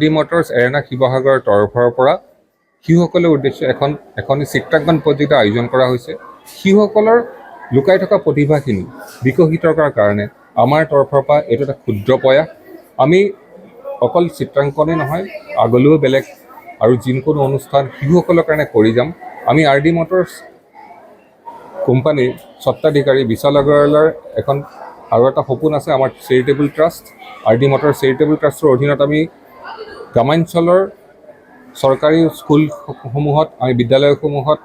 D Motors arena শিৱসাগৰৰ তৰফৰ পৰা শিশুসকলৰ উদ্দেশ্যে এখন চিত্ৰাংকন প্ৰতিযোগিতা আয়োজন কৰা হৈছে। শিশুসকলৰ লুকাই থকা প্ৰতিভাখিনি বিকশিত কৰাৰ কাৰণে আমাৰ তৰফৰ পৰা এইটো এটা ক্ষুদ্ৰ প্ৰয়াস। আমি অকল চিত্ৰাংকনেই নহয়, আগলৈও বেলেগ আৰু যিকোনো অনুষ্ঠান শিশুসকলৰ কাৰণে কৰি যাম। আমি আৰ ডি মটৰ্ছ কোম্পানীৰ স্বত্বাধিকাৰী বিশাল আগৰৱালাৰ আৰু এটা সপোন আছে আমাৰ charitable trust. R D motor charitable ট্ৰাষ্টৰ অধীনত আমি গ্ৰামাঞ্চলৰ চৰকাৰী স্কুলসমূহত আমি বিদ্যালয়সমূহত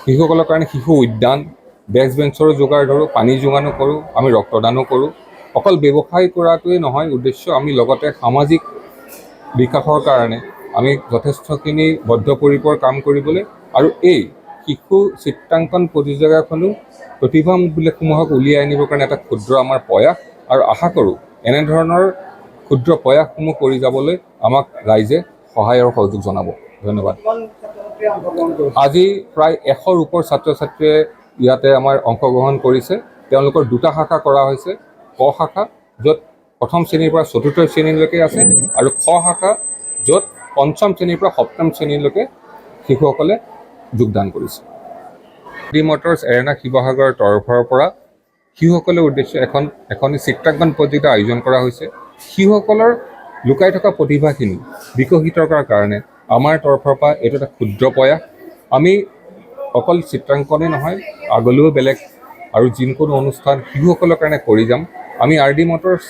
শিশুসকলৰ কাৰণে শিশু উদ্যান, ডেস্ক বেঞ্চৰ যোগাৰ ধৰোঁ, পানী যোগানো কৰোঁ, আমি ৰক্তদানো কৰোঁ। অকল ব্যৱসায় কৰাটোৱেই নহয় উদ্দেশ্য, আমি লগতে সামাজিক বিকাশৰ কাৰণে আমি যথেষ্টখিনি বদ্ধপৰিকৰ কাম কৰিবলৈ আৰু এই শিশু চিত্ৰাংকন প্ৰতিযোগিতাখনো প্ৰতিভাসমূহক উলিয়াই আনিবৰ কাৰণে এটা ক্ষুদ্ৰ আমাৰ প্ৰয়াস আৰু আশা কৰোঁ এনেধৰণৰ ক্ষুদ্ৰ প্ৰয়াসসমূহ কৰি যাবলৈ আমাক ৰাইজে সহায় আৰু সহযোগ জনাব। ধন্যবাদ। আজি প্ৰায় 100ৰ ওপৰ ছাত্ৰ ছাত্ৰীয়ে ইয়াতে আমাৰ অংশগ্ৰহণ কৰিছে। তেওঁলোকৰ দুটা শাখা কৰা হৈছে, ক শাখা য'ত প্ৰথম শ্ৰেণীৰ পৰা চতুৰ্থ শ্ৰেণীলৈকে আছে আৰু খ শাখা য'ত পঞ্চম শ্ৰেণীৰ পৰা সপ্তম শ্ৰেণীলৈকে শিশুসকলে যোগদান কৰিছে। ডি মটৰ্ছ এৰেনা শিৱসাগৰৰ তৰফৰ পৰা শিশুসকলৰ উদ্দেশ্যে এখন চিত্ৰাংকন প্ৰতিযোগিতা আয়োজন কৰা হৈছে। শিশুসকলৰ লুকাই থকা প্ৰতিভাখিনি বিকশিত কৰাৰ কাৰণে আমাৰ তৰফৰ পৰা এইটো এটা ক্ষুদ্ৰ প্ৰয়াস। আমি অকল চিত্ৰাংকনেই নহয়, আগলৈও বেলেগ আৰু যিকোনো অনুষ্ঠান শিশুসকলৰ কাৰণে কৰি যাম। আমি আৰ ডি মটৰ্ছ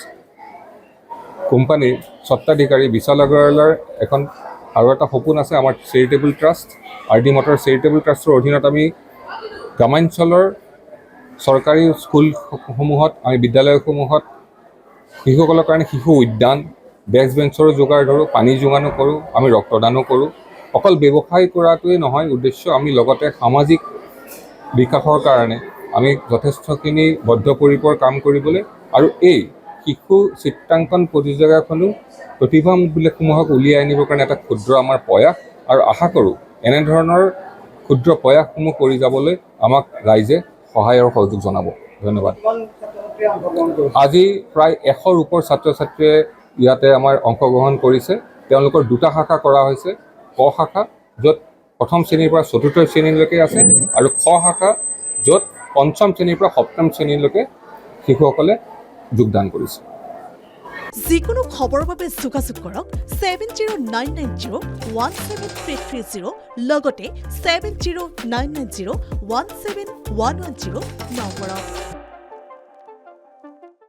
কোম্পানীৰ স্বত্বাধিকাৰী বিশাল আগৰৱালাৰ আৰু এটা সপোন আছে আমাৰ charitable trust. R D motor charitable ট্ৰাষ্টৰ অধীনত আমি গ্ৰামাঞ্চলৰ চৰকাৰী স্কুলসমূহত আমি বিদ্যালয়সমূহত শিশুসকলৰ কাৰণে শিশু উদ্যান, ডেস্ক বেঞ্চৰ যোগাৰ ধৰোঁ, পানী যোগানো কৰোঁ, আমি ৰক্তদানো কৰোঁ। অকল ব্যৱসায় কৰাটোৱেই নহয় উদ্দেশ্য, আমি লগতে সামাজিক বিকাশৰ কাৰণে আমি যথেষ্টখিনি বদ্ধপৰিকৰ কাম কৰিবলৈ আৰু এই শিশু চিত্ৰাংকন প্ৰতিযোগিতাখনো প্ৰতিভাসমূহক উলিয়াই আনিবৰ কাৰণে এটা ক্ষুদ্ৰ আমাৰ প্ৰয়াস আৰু আশা কৰোঁ এনেধৰণৰ ক্ষুদ্ৰ প্ৰয়াসসমূহ কৰি যাবলৈ আমাক ৰাইজে সহায় আৰু সহযোগ জনাব। ধন্যবাদ। আজি প্ৰায় 100ৰ ওপৰ ছাত্ৰ ছাত্ৰীয়ে ইয়াতে আমাৰ অংশগ্ৰহণ কৰিছে। তেওঁলোকৰ দুটা শাখা কৰা হৈছে, ক শাখা য'ত প্ৰথম শ্ৰেণীৰ পৰা চতুৰ্থ শ্ৰেণীলৈকে আছে আৰু খ শাখা য'ত পঞ্চম শ্ৰেণীৰ পৰা সপ্তম শ্ৰেণীলৈকে শিশুসকলে যোগদান কৰিছে। যিকোনো খবৰৰ বাবে যোগাযোগ কৰক 7099017330 লগতে 7099017110 নম্বৰত।